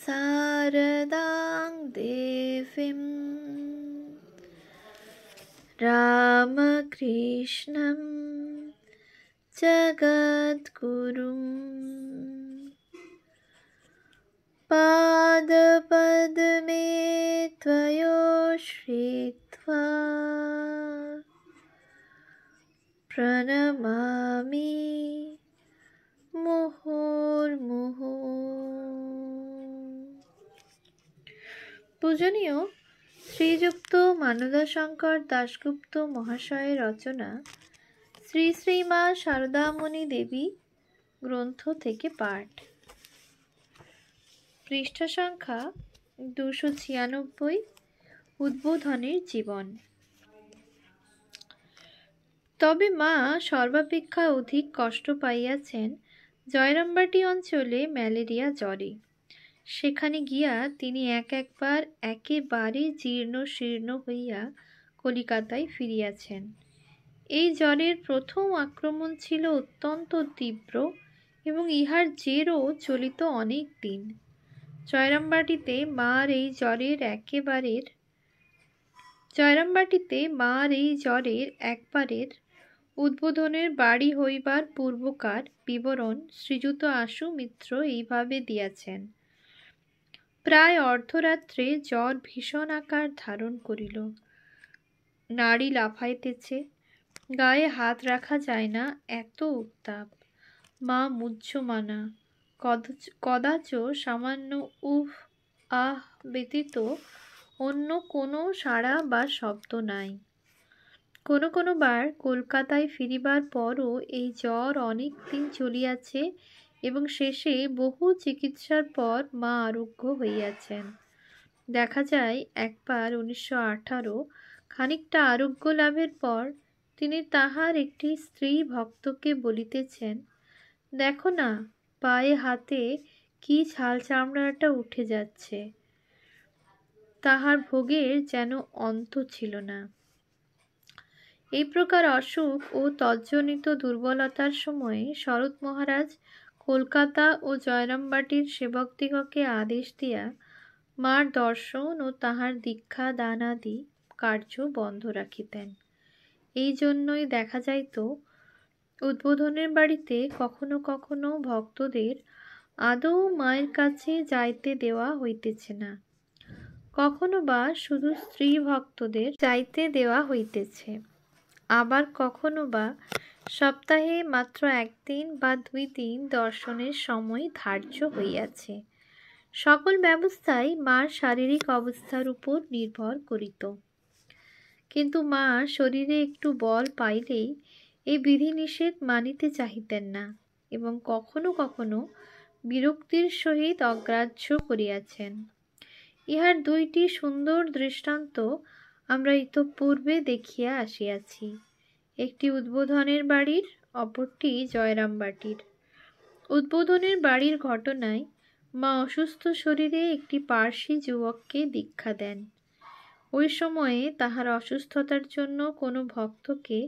शारदां देवीं रामकृष्णं जगद्गुरुं पादपद्मे त्वयोश्रित्वा प्रणमामि মুহুর্মুহু। পূজনীয় শ্রীযুক্ত মানদাশঙ্কর দাশগুপ্ত মহাশয়ের রচনা শ্রী শ্রী মা শারদামণি দেবী গ্রন্থ থেকে পাঠ। পৃষ্ঠা সংখ্যা 296। উদ্বোধনের জীবন। তবে মা সর্বাপেক্ষা অধিক কষ্ট পাইয়াছেন জয়রামবাটি অঞ্চলে ম্যালেরিয়া জ্বরে। সেখানে গিয়া তিনি একবার একেবারে জীর্ণ শীর্ণ হইয়া কলিকাতায় ফিরিয়াছেন। এই জ্বরের প্রথম আক্রমণ ছিল অত্যন্ত তীব্র এবং ইহার জেরও চলিত অনেক দিন। জয়রামবাটিতে মার এই জ্বরের একবারের উদ্বোধনের বাড়ি হইবার পূর্বকার বিবরণ শ্রীযুত আশু মিত্র এইভাবে দিয়াছেন। প্রায় অর্ধরাত্রে জ্বর ভীষণ আকার ধারণ করিল। নাড়ি লাফাইতেছে, গায়ে হাত রাখা যায় না, এত উত্তাপ। মা মুহ্যমানা, কদাচ সামান্য উহ আহ ব্যতীত অন্য কোনো সাড়া বা শব্দ নাই। কোনো বার কলকাতায় ফিরিবার পরও এই জ্বর অনেক দিন চলিয়াছে এবং শেষে বহু চিকিৎসার পর মা আরোগ্য হইয়াছেন। দেখা যায় একবার 1918 খানিকটা আরোগ্য লাভের পর তিনি তাহার একটি স্ত্রী ভক্তকে বলিতেছেন, দেখো না, পায়ে হাতে কি ছাল চামড়াটা উঠে যাচ্ছে। তাহার ভোগের যেন অন্ত ছিল না। এই প্রকার অসুখ ও তজ্জনিত দুর্বলতার সময়ে শরৎ মহারাজ কলকাতা ও জয়রামবাটির সেবকদিগকে আদেশ দিয়া মার দর্শন ও তাহার দীক্ষা দানাদি কার্য বন্ধ রাখিতেন। এই জন্যই দেখা যাইত উদ্বোধনের বাড়িতে কখনো কখনো ভক্তদের আদৌ মায়ের কাছে যাইতে দেওয়া হইতেছে না, কখনো বা শুধু স্ত্রী ভক্তদের যাইতে দেওয়া হইতেছে। আবার কখনো বা সপ্তাহে মাত্র 1 দিন বা 2 দিন দর্শনের সময় ধার্য হইয়াছে। সকল ব্যবস্থাই মার শারীরিক অবস্থার উপর নির্ভর করিত। কিন্তু মা শরীরে একটু বল পাইলেই এই বিধিনিষেধ মানিতে চাহিতেন না এবং কখনো কখনো বিরক্তির সহিত অগ্রাহ্য করিয়াছেন। ইহার 2টি সুন্দর দৃষ্টান্ত আমরা ইতঃপূর্বে দেখিয়া আসিয়াছি, একটি উদ্বোধনের বাড়ির, অপরটি জয়রামবাটির। উদ্বোধনের বাড়ির ঘটনায় মা অসুস্থ শরীরে একটি পার্সি যুবককে দীক্ষা দেন। ওই সময়ে তাহার অসুস্থতার জন্য কোনো ভক্তকে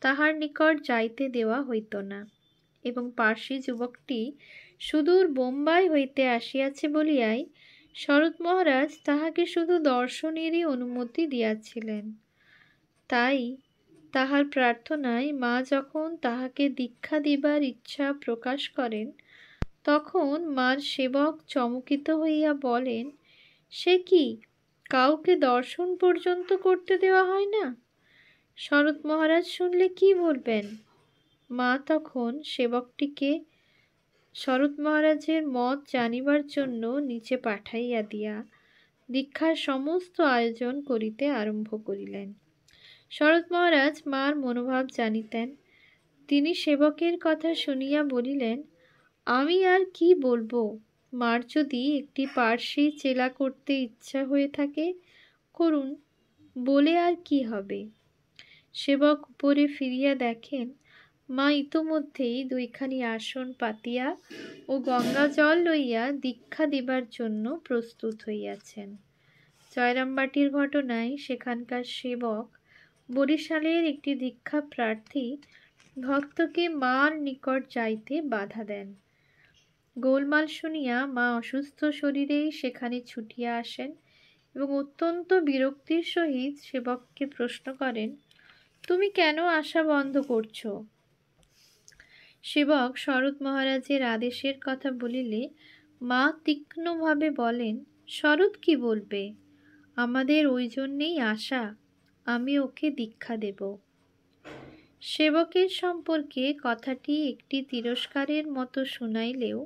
তাহার নিকট যাইতে দেওয়া হইত না এবং পার্সি যুবকটি সুদূর বোম্বাই হইতে আসিয়াছে বলিয়াই শরৎ মহারাজ তাহাকে শুধু দর্শনেরই অনুমতি দিয়াছিলেন। তাই তাহার প্রার্থনায় মা যখন তাহাকে দীক্ষা দিবার ইচ্ছা প্রকাশ করেন, তখন মার সেবক চমকিত হইয়া বলেন, সে কি, কাউকে দর্শন পর্যন্ত করতে দেওয়া হয় না? শরৎ মহারাজ শুনলে কি বলবেন? মা তখন সেবকটিকে শরৎ মহারাজের মত জানিবার জন্য নিচে পাঠাইয়া দিয়া দীক্ষার সমস্ত আয়োজন করিতে আরম্ভ করিলেন। শরৎ মহারাজ মার মনোভাব জানিতেন। তিনি সেবকের কথা শুনিয়া বলিলেন, আমি আর কি বলবো, মার যদি একটি পার্সি চেলা করতে ইচ্ছা হয়ে থাকে করুন, বলে আর কি হবে। সেবক উপরে ফিরিয়া দেখেন মা ইতোমধ্যেই 2খানি আসন পাতিয়া ও গঙ্গা জল লইয়া দীক্ষা দিবার জন্য প্রস্তুত হইয়াছেন। জয়রামবাটির ঘটনায় সেখানকার সেবক বরিশালের একটি দীক্ষা প্রার্থী ভক্তকে মার নিকট যাইতে বাধা দেন। গোলমাল শুনিয়া মা অসুস্থ শরীরেই সেখানে ছুটিয়া আসেন এবং অত্যন্ত বিরক্তির সহিত সেবককে প্রশ্ন করেন, তুমি কেন আসা বন্ধ করছো? সেবক শরৎ মহারাজের আদেশের কথা বলিলে মা তীক্ষ্ণভাবে বলেন, শরৎ কি বলবে? আমাদের ওই জন্যেই আসা, আমি ওকে দীক্ষা দেব। সেবকের সম্পর্কে কথাটি একটি তিরস্কারের মতো শুনাইলেও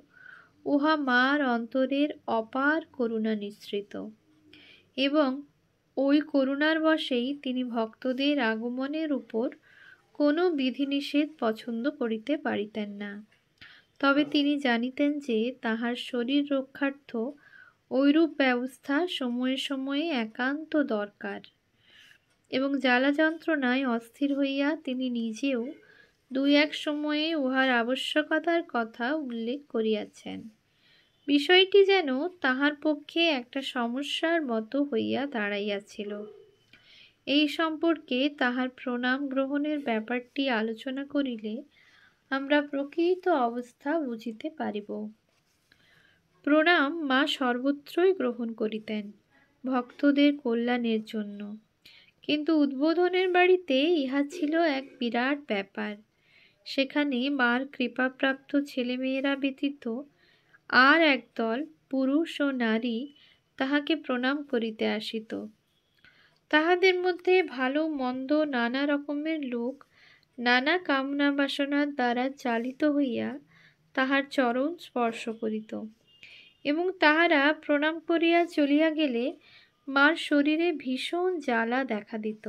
উহা মার অন্তরের অপার করুণা নিঃসৃত, এবং ওই করুণার বশেই তিনি ভক্তদের আগমনের উপর কোনো বিধিনিষেধ পছন্দ করিতে পারিতেন না। তবে তিনি জানিতেন যে তাহার শরীর রক্ষার্থ ঐরূপ ব্যবস্থা সময়ে সময়ে একান্ত দরকার, এবং জ্বালা যন্ত্রণায় অস্থির হইয়া তিনি নিজেও দুই এক সময়ে উহার আবশ্যকতার কথা উল্লেখ করিয়াছেন। বিষয়টি যেন তাহার পক্ষে একটা সমস্যার মতো হইয়া দাঁড়াইয়াছিল। এই সম্পর্কে তাহার প্রণাম গ্রহণের ব্যাপারটি আলোচনা করিলে আমরা প্রকৃত অবস্থা বুঝিতে পারিব। প্রণাম মা সর্বত্রই গ্রহণ করিতেন ভক্তদের কল্যাণের জন্য, কিন্তু উদ্বোধনের বাড়িতে ইহা ছিল এক বিরাট ব্যাপার। সেখানে মার কৃপাপ্রাপ্ত ছেলেমেয়েরা ব্যতীত আর একদল পুরুষ ও নারী তাহাকে প্রণাম করিতে আসিত। তাহাদের মধ্যে ভালো মন্দ নানা রকমের লোক নানা কামনা বাসনার দ্বারা চালিত হইয়া তাহার চরণ স্পর্শ করিত, এবং তাহারা প্রণাম করিয়া চলিয়া গেলে মার শরীরে ভীষণ জ্বালা দেখা দিত।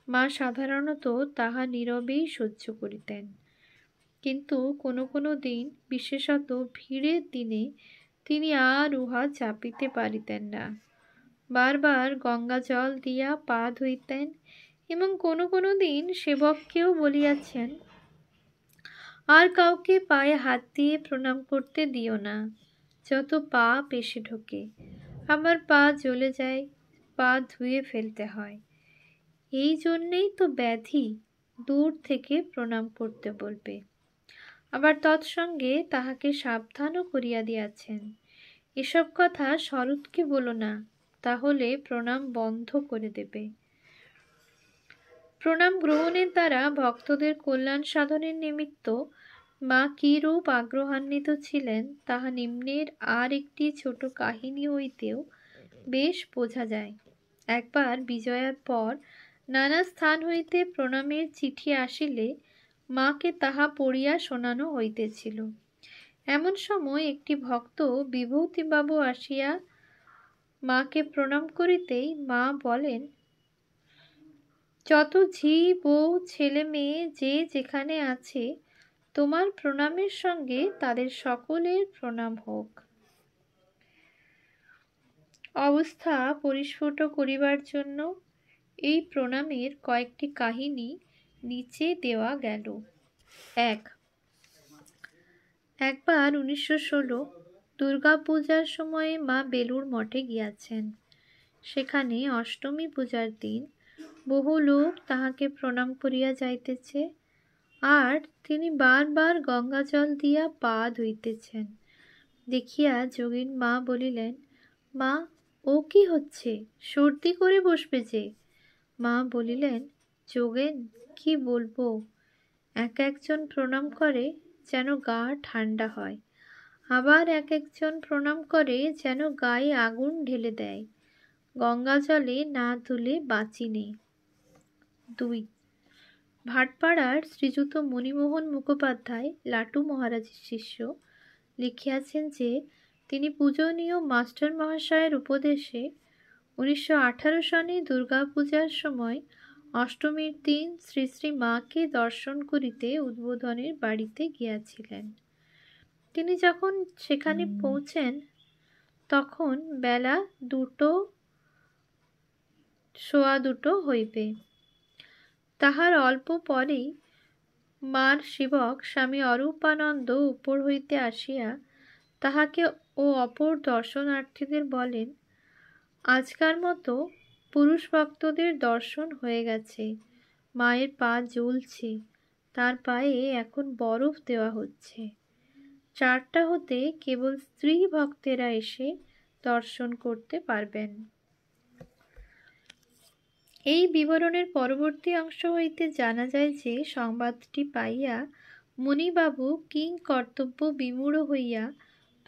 মা সাধারণত তাহা নীরবেই সহ্য করিতেন, কিন্তু কোনো কোনো দিন, বিশেষত ভিড়ের দিনে, তিনি আর উহা চাপিতে পারিতেন না। বারবার গঙ্গা জল দিয়া পা ধুইতেন, এবং কোনো কোনো দিন সেবককেও বলিয়াছেন, আর কাউকে পায়ে হাত দিয়ে প্রণাম করতে দিও না, যত পাপ এসে ঢোকে, আমার পা জ্বলে যায়, পা ধুয়ে ফেলতে হয়। এই জন্যেই তো ব্যাধি, দূর থেকে প্রণাম করতে বলবে। আবার তৎসঙ্গে তাহাকে সাবধানও করিয়া দিয়াছেন, এসব কথা শরৎকে বলো না, তাহলে প্রণাম বন্ধ করে দেবে। প্রণাম গ্রহণের দ্বারা ভক্তদের কল্যাণ সাধনের নিমিত্ত মা কিরূপ আগ্রহান্বিত ছিলেন তাহা নিম্নের আর একটি ছোট কাহিনী হইতেও বেশ বোঝা যায়। একবার বিজয়ার পর নানা স্থান হইতে প্রণামের চিঠি আসিলে মাকে তাহা পড়িয়া শোনানো হইতেছিল। এমন সময় একটি ভক্ত বিভূতিবাবু আসিয়া মাকে প্রণাম করিতেই মা বলেন, যত ঝি বউ ছেলে মেয়ে যে যেখানে আছে, তোমার প্রণামের সঙ্গে তাদের সকলের প্রণাম হোক। অবস্থা পরিস্ফুট করিবার জন্য এই প্রণামের কয়েকটি কাহিনী নিচে দেওয়া গেল। একবার 1916 দুর্গাপূজার সময়ে মা বেলুড় মঠে গিয়াছেন। সেখানে অষ্টমী পূজার দিন বহু লোক তাহাকে প্রণাম করিয়া যাইতেছে, আর তিনি বারবার গঙ্গা জল দিয়া পা ধুইতেছেন। দেখিয়া যোগীন মা বলিলেন, মা, ও কি হচ্ছে, সর্দি করে বসবে যে। মা বলিলেন, যোগেন, কি বলবো, এক একজন প্রণাম করে যেন গা ঠান্ডা হয়, আবার এক একজন প্রণাম করে যেন গায়ে আগুন ঢেলে দেয়। গঙ্গা জলে না ধুলে বাঁচি নেই। 2. ভাটপাড়ার শ্রীযুত মণিমোহন মুখোপাধ্যায় লাটু মহারাজের শিষ্য লিখিয়াছেন যে তিনি পূজনীয় মাস্টার মহাশয়ের উপদেশে 1918 সনে দুর্গাপূজার সময় অষ্টমীর দিন শ্রী শ্রী মাকে দর্শন করিতে উদ্বোধনের বাড়িতে গিয়াছিলেন। তিনি যখন সেখানে পৌঁছেন তখন বেলা 2:15 হইবে। তাহার অল্প পরেই মার সেবক স্বামী অরূপানন্দ উপর হইতে আসিয়া তাহাকে ও অপর দর্শনার্থীদের বলেন, আজকার মতো পুরুষ ভক্তদের দর্শন হয়ে গেছে, মায়ের পা জ্বলছে, তার পায়ে এখন বরফ দেওয়া হচ্ছে। 4টা হতে কেবল স্ত্রী ভক্তেরা এসে দর্শন করতে পারবেন। এই বিবরণের পরবর্তী অংশ হইতে জানা যায় যে সংবাদটি পাইয়া মুনিবাবু কিং কর্তব্য বিমূঢ় হইয়া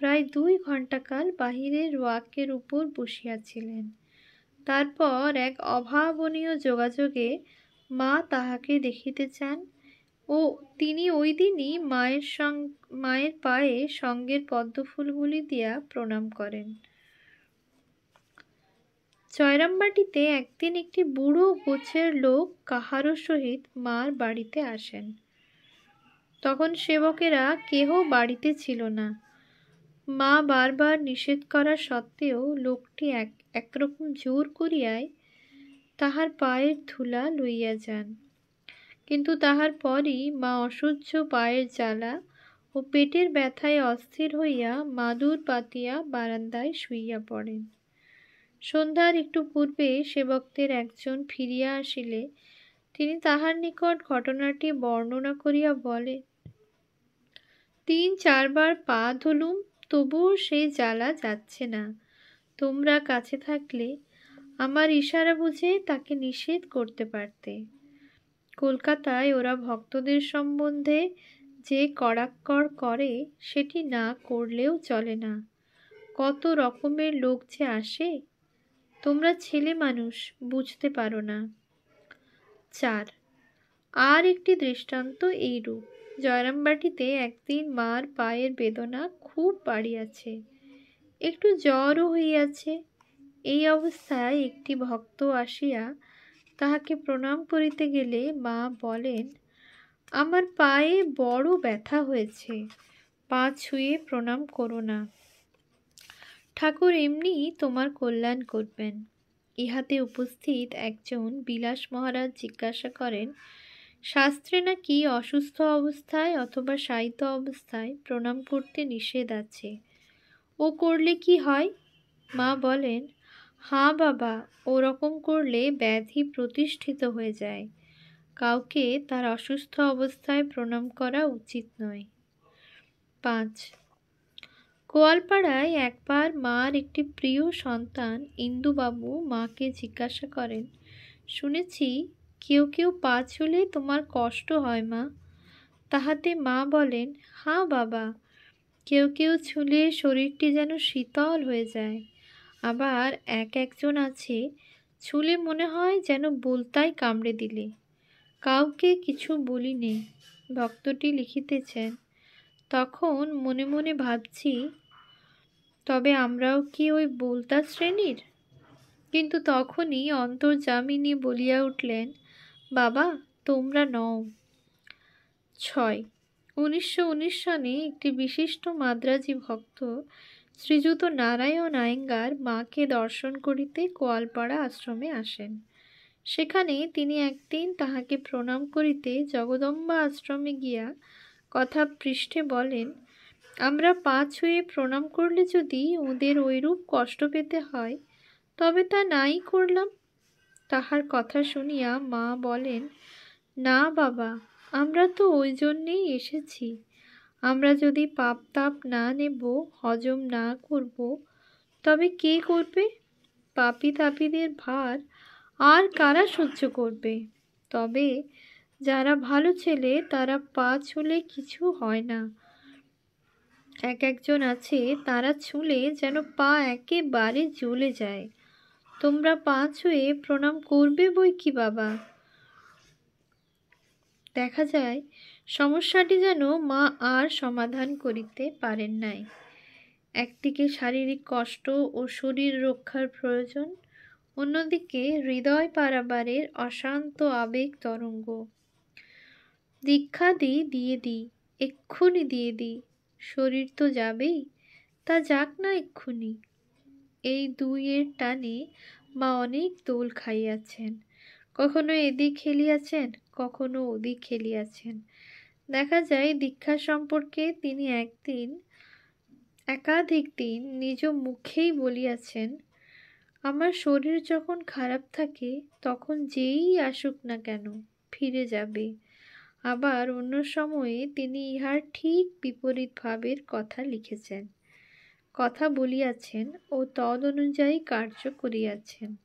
প্রায় 2 ঘণ্টাকাল বাহিরের ওয়াকের উপর বসিয়াছিলেন। তারপর এক অভাবনীয় যোগাযোগে মা তাহাকে দেখিতে চান ও তিনি ওই দিনই মায়ের পায়ে সঙ্গের পদ্মফুলগুলি দিয়া প্রণাম করেন। জয়রামবাটিতে একদিন একটি বুড়ো গোছের লোক কাহারও সহিত মার বাড়িতে আসেন। তখন সেবকেরা কেহ বাড়িতে ছিল না। মা বারবার নিষেধ করা সত্ত্বেও লোকটি একরকম জোর করিয়াই তাহার পায়ের ধুলা লইয়া যান। কিন্তু তাহার পরই মা অসহ্য পায়ের জ্বালা ও পেটের ব্যথায় অস্থির হইয়া মাদুর পাতিয়া বারান্দায় শুইয়া পড়েন। সন্ধ্যার একটু পূর্বে সেবকদের একজন ফিরিয়া আসিলে তিনি তাহার নিকট ঘটনাটি বর্ণনা করিয়া বলে, 3-4 বার পা ধুলুম, তবুও সেই জ্বালা যাচ্ছে না। তোমরা কাছে থাকলে আমার ইশারা বুঝে তাকে নিষেধ করতে পারতে। কলকাতায় ওরা ভক্তদের সম্বন্ধে যে কড়াক্কড় করে সেটি না করলেও চলে না। কত রকমের লোক যে আসে, তোমরা ছেলে মানুষ, বুঝতে পারো না। 4 আর একটি দৃষ্টান্ত এইরূপ। জয়রামবাটিতে একদিন মার পায়ের বেদনা খুব বাড়িয়াছে, একটু জ্বরও হইয়াছে। এই অবস্থায় একটি ভক্ত আসিয়া তাহাকে প্রণাম করিতে গেলে মা বলেন, আমার পায়ে বড় ব্যথা হয়েছে, পা ছুঁয়ে প্রণাম করো না। ঠাকুর এমনি তোমার কল্যাণ করবেন। ইহাতে উপস্থিত একজন বিলাস মহারাজ জিজ্ঞাসা করেন, শাস্ত্রে নাকি অসুস্থ অবস্থায় অথবা শায়িত অবস্থায় প্রণাম করতে নিষেধ আছে, ও করলে কি হয়? মা বলেন, হাঁ বাবা, ওরকম করলে ব্যাধি প্রতিষ্ঠিত হয়ে যায়। কাউকে তার অসুস্থ অবস্থায় প্রণাম করা উচিত নয়। 5 গোয়ালপাড়ায় একবার মার একটি প্রিয় সন্তান ইন্দুবাবু মাকে জিজ্ঞাসা করেন, শুনেছি কেউ কেউ পা ছুলে তোমার কষ্ট হয় মা? তাহাতে মা বলেন, হাঁ বাবা, কেউ কেউ ছুলে শরীরটি যেন শীতল হয়ে যায়। আবার একজন আছে, ছুলে মনে হয় যেন বলতায় কামড়ে দিলে। কাউকে কিছু বলি নে। ভক্তটি লিখিতেছেন, তখন মনে মনে ভাবছি, তবে আমরাও কি ওই বলতা শ্রেণীর? কিন্তু তখনই অন্তর্যামিনী বলিয়া উঠলেন, বাবা, তোমরা নও। 6 1919 সনে একটি বিশিষ্ট মাদ্রাজি ভক্ত শ্রীযুত নারায়ণ আয়েঙ্গার মাকে দর্শন করিতে গোয়ালপাড়া আশ্রমে আসেন। সেখানে তিনি একদিন তাহাকে প্রণাম করিতে জগদম্বা আশ্রমে গিয়া কথা পৃষ্ঠে বলেন, আমরা পা ছুঁয়ে প্রণাম করলে যদি ওদের ঐরূপ কষ্ট পেতে হয়, তবে তা নাই করলাম। তাহার কথা শুনিয়া মা বলেন, না বাবা, আমরা তো ওই জন্যেই এসেছি। আমরা যদি পাপ তাপ না নেব, হজম না করব, তবে কে করবে? পাপী তাপীদের ভার আর কারা সহ্য করবে? তবে যারা ভালো ছেলে তারা পা ছুঁলে কিছু হয় না। একজন আছে, তারা ছুঁলে যেন পা একেবারে জ্বলে যায়। তোমরা পা ছুঁয়ে প্রণাম করবে বই কি বাবা? দেখা যায় সমস্যাটি যেন মা আর সমাধান করিতে পারেন নাই। একদিকে শারীরিক কষ্ট ও শরীর রক্ষার প্রয়োজন, অন্যদিকে হৃদয় পারাবারের অশান্ত আবেগ তরঙ্গ। দীক্ষা দিয়ে দিই, এক্ষুনি দিয়ে দিই, শরীর তো যাবেই, তা যাক না এক্ষুনি। এই দুইয়ের টানে মা অনেক দোল খাইয়াছেন। কখনো এদিক খেলিয়াছেন, কখনো ওদিক খেলিয়াছেন। দেখা যায় দীক্ষা সম্পর্কে তিনি একাধিক দিন নিজ মুখেই বলিয়াছেন, আমার শরীর যখন খারাপ থাকে তখন যেই আসুক না কেন ফিরে যাবে। আবার অন্য সময়ে তিনি ইহার ঠিক বিপরীত ভাবের কথা লিখেছেন, কথা বলিয়াছেন ও তদ অনুযায়ী কার্য করিয়াছেন।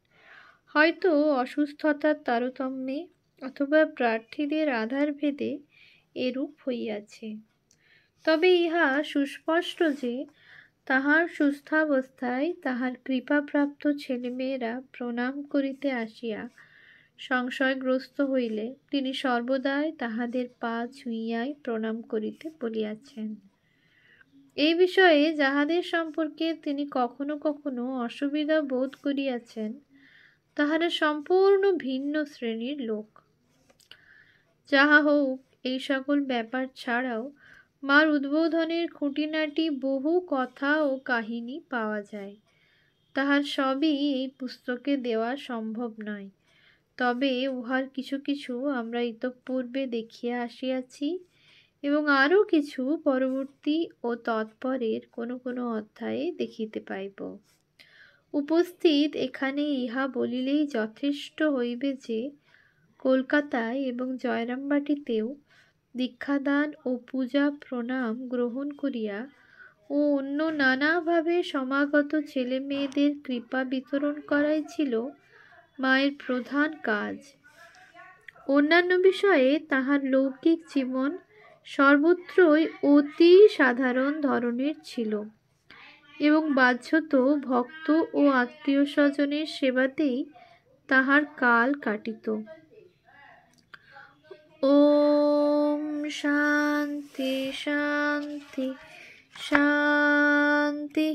হয়তো অসুস্থতার তারতম্যে অথবা প্রার্থীদের আধারভেদে এরূপ হইয়াছে। তবে ইহা সুস্পষ্ট যে তাহার সুস্থাবস্থায় তাহার কৃপাপ্রাপ্ত ছেলেমেয়েরা প্রণাম করিতে আসিয়া সংশয়গ্রস্ত হইলে তিনি সর্বদাই তাহাদের পা ছুঁইয়াই প্রণাম করিতে বলিয়াছেন। এই বিষয়ে যাহাদের সম্পর্কে তিনি কখনো কখনো অসুবিধা বোধ করিয়াছেন, তাহারা সম্পূর্ণ ভিন্ন শ্রেণীর লোক। যাহা হোক, এই সকল ব্যাপার ছাড়াও মার উদ্বোধনের খুঁটিনাটি বহু কথা ও কাহিনী পাওয়া যায়। তাহার সবই এই পুস্তকে দেওয়া সম্ভব নয়, তবে উহার কিছু কিছু আমরা ইতঃপূর্বে দেখিয়া আসিয়াছি এবং আরও কিছু পরবর্তী ও তৎপরের কোনো কোনো অধ্যায়ে দেখিতে পাইব। উপস্থিত এখানে ইহা বলিলেই যথেষ্ট হইবে যে কলকাতায় এবং জয়রামবাটিতেও দীক্ষাদান ও পূজা প্রণাম গ্রহণ করিয়া ও অন্য নানাভাবে সমাগত ছেলে মেয়েদের কৃপা বিতরণ করাই ছিল মায়ের প্রধান কাজ। অন্যান্য বিষয়ে তাহার লৌকিক জীবন সর্বত্রই অতি সাধারণ ধরনের ছিল এবং বাহ্যত ভক্ত ও আত্মীয় স্বজনের সেবাতেই তাহার কাল কাটিত। ওম শান্তি শান্তি শান্তি।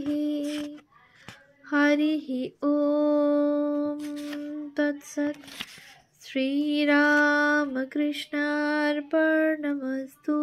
হরি ওম তৎসৎ। শ্রীরামকৃষ্ণার্পণমস্তু।